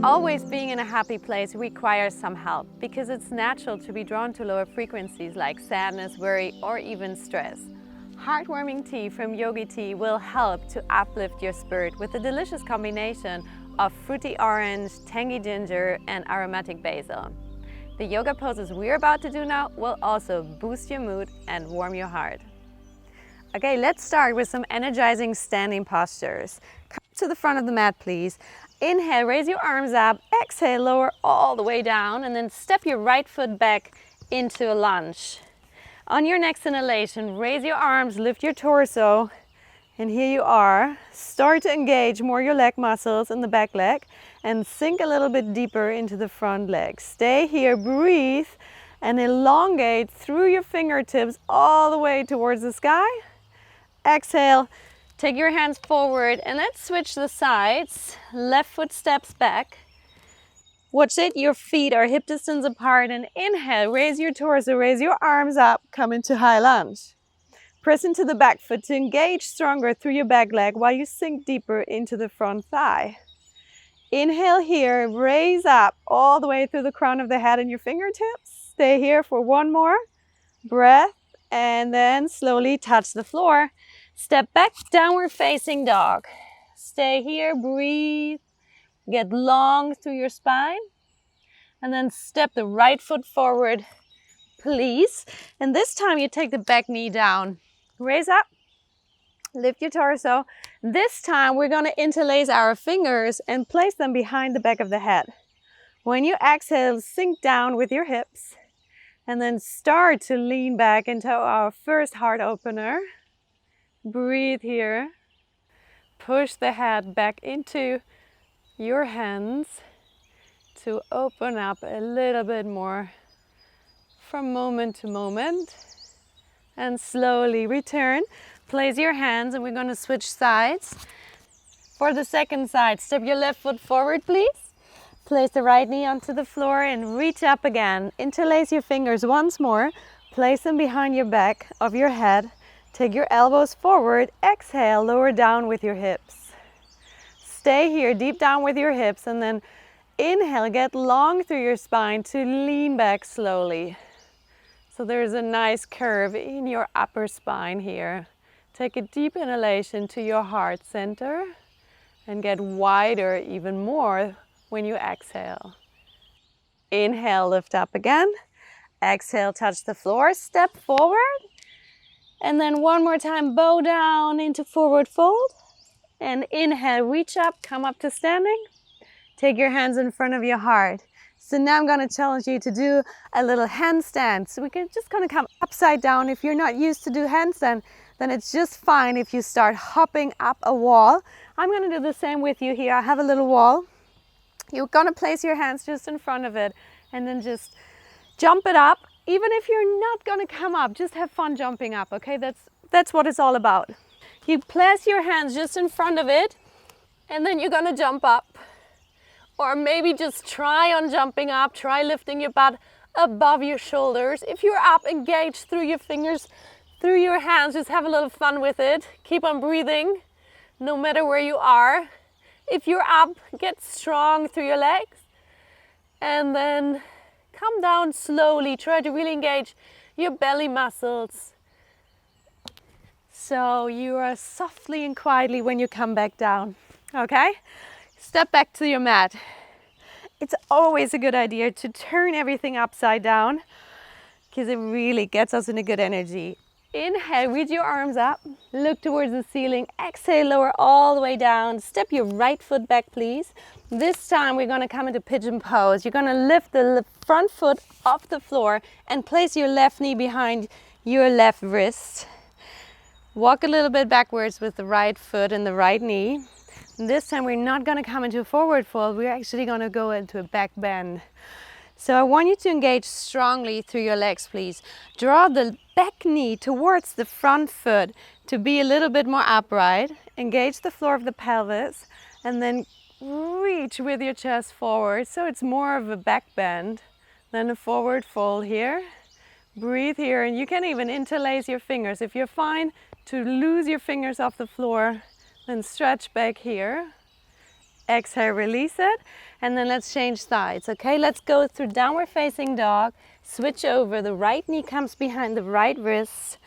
Always being in a happy place requires some help because it's natural to be drawn to lower frequencies like sadness, worry, or even stress. Heartwarming tea from YOGI Tea will help to uplift your spirit with a delicious combination of fruity orange, tangy ginger, and aromatic basil. The yoga poses we're about to do now will also boost your mood and warm your heart. Okay, let's start with some energizing standing postures. Come to the front of the mat, please. Inhale, raise your arms up. Exhale, lower all the way down, and then step your right foot back into a lunge. On your next inhalation, raise your arms, lift your torso, and here you are. Start to engage more your leg muscles in the back leg and sink a little bit deeper into the front leg. Stay here, breathe, and elongate through your fingertips all the way towards the sky. Exhale, take your hands forward and let's switch the sides. Left foot steps back. Watch it, your feet are hip distance apart, and inhale, raise your torso, raise your arms up, come into high lunge. Press into the back foot to engage stronger through your back leg while you sink deeper into the front thigh. Inhale here, raise up all the way through the crown of the head and your fingertips. Stay here for one more breath and then slowly touch the floor. Step back, downward facing dog. Stay here, breathe, get long through your spine, and then step the right foot forward, please. And this time you take the back knee down. Raise up, lift your torso. This time we're going to interlace our fingers and place them behind the back of the head. When you exhale, sink down with your hips, and then start to lean back into our first heart opener. Breathe here. Push the head back into your hands to open up a little bit more from moment to moment. And slowly return. Place your hands and we're going to switch sides. For the second side, step your left foot forward, please. Place the right knee onto the floor and reach up again. Interlace your fingers once more. Place them behind your back of your head. Take your elbows forward, exhale, lower down with your hips. Stay here, deep down with your hips, and then inhale, get long through your spine to lean back slowly. So there's a nice curve in your upper spine here. Take a deep inhalation to your heart center and get wider even more when you exhale. Inhale, lift up again. Exhale, touch the floor, step forward. And then one more time, bow down into forward fold. And inhale, reach up, come up to standing. Take your hands in front of your heart. So now I'm going to challenge you to do a little handstand. So we're just going to come upside down. If you're not used to do handstand, then it's just fine if you start hopping up a wall. I'm going to do the same with you here. I have a little wall. You're going to place your hands just in front of it and then just jump it up. Even if you're not going to come up, just have fun jumping up, okay? That's what it's all about. You place your hands just in front of it, and then you're going to jump up. Or maybe just try on jumping up, try lifting your butt above your shoulders. If you're up, engage through your fingers, through your hands, just have a little fun with it. Keep on breathing, no matter where you are. If you're up, get strong through your legs, and then come down slowly. Try to really engage your belly muscles. So you are softly and quietly when you come back down, okay? Step back to your mat. It's always a good idea to turn everything upside down because it really gets us in a good energy. Inhale, reach your arms up, look towards the ceiling. Exhale, lower all the way down. Step your right foot back, please. This time we're going to come into Pigeon Pose. You're going to lift the front foot off the floor and place your left knee behind your left wrist. Walk a little bit backwards with the right foot and the right knee. This time we're not going to come into a forward fold. We're actually going to go into a back bend. So I want you to engage strongly through your legs, please. Draw the back knee towards the front foot to be a little bit more upright. Engage the floor of the pelvis and then reach with your chest forward. So it's more of a back bend than a forward fold here. Breathe here, and you can even interlace your fingers. If you're fine to lose your fingers off the floor, then stretch back here. Exhale, release it. And then let's change sides, okay? Let's go through downward facing dog. Switch over, the right knee comes behind the right wrist.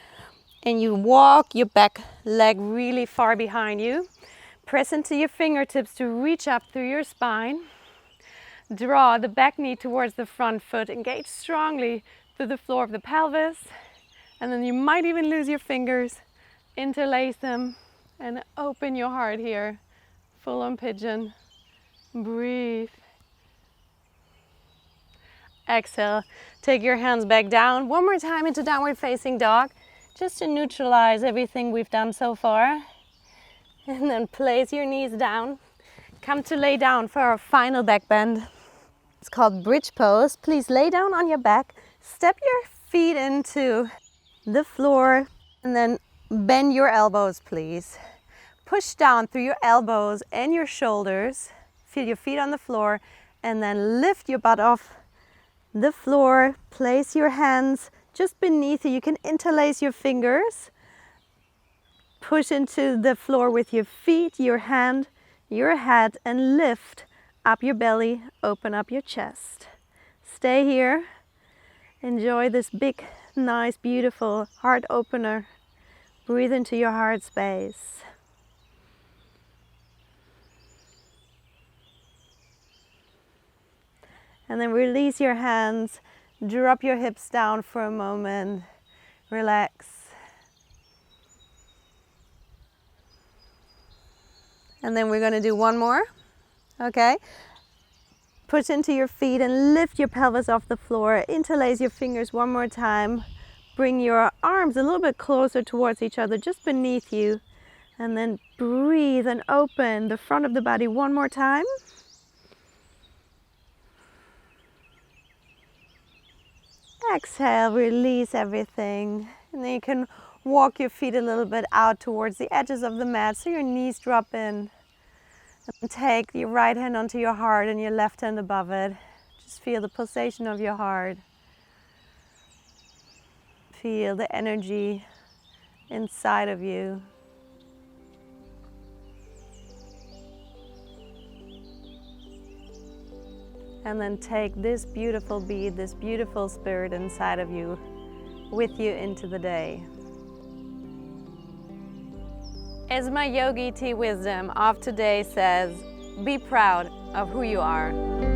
And you walk your back leg really far behind you. Press into your fingertips to reach up through your spine. Draw the back knee towards the front foot. Engage strongly through the floor of the pelvis. And then you might even lose your fingers. Interlace them and open your heart here. Full on pigeon. Breathe. Exhale. Take your hands back down. One more time into downward facing dog. Just to neutralize everything we've done so far. And then place your knees down. Come to lay down for our final back bend. It's called bridge pose. Please lay down on your back. Step your feet into the floor and then bend your elbows, please. Push down through your elbows and your shoulders. Feel your feet on the floor and then lift your butt off the floor. Place your hands just beneath you. You can interlace your fingers. Push into the floor with your feet, your hand, your head, and lift up your belly, open up your chest. Stay here. Enjoy this big, nice, beautiful heart opener. Breathe into your heart space. And then release your hands. Drop your hips down for a moment. Relax. And then we're going to do one more. Okay? Push into your feet and lift your pelvis off the floor. Interlace your fingers one more time. Bring your arms a little bit closer towards each other, just beneath you. And then breathe and open the front of the body one more time. Exhale, release everything. And then you can walk your feet a little bit out towards the edges of the mat so your knees drop in. And take your right hand onto your heart and your left hand above it. Just feel the pulsation of your heart. Feel the energy inside of you. And then take this beautiful bead, this beautiful spirit inside of you with you into the day. As my Yogi Tea wisdom of today says, be proud of who you are.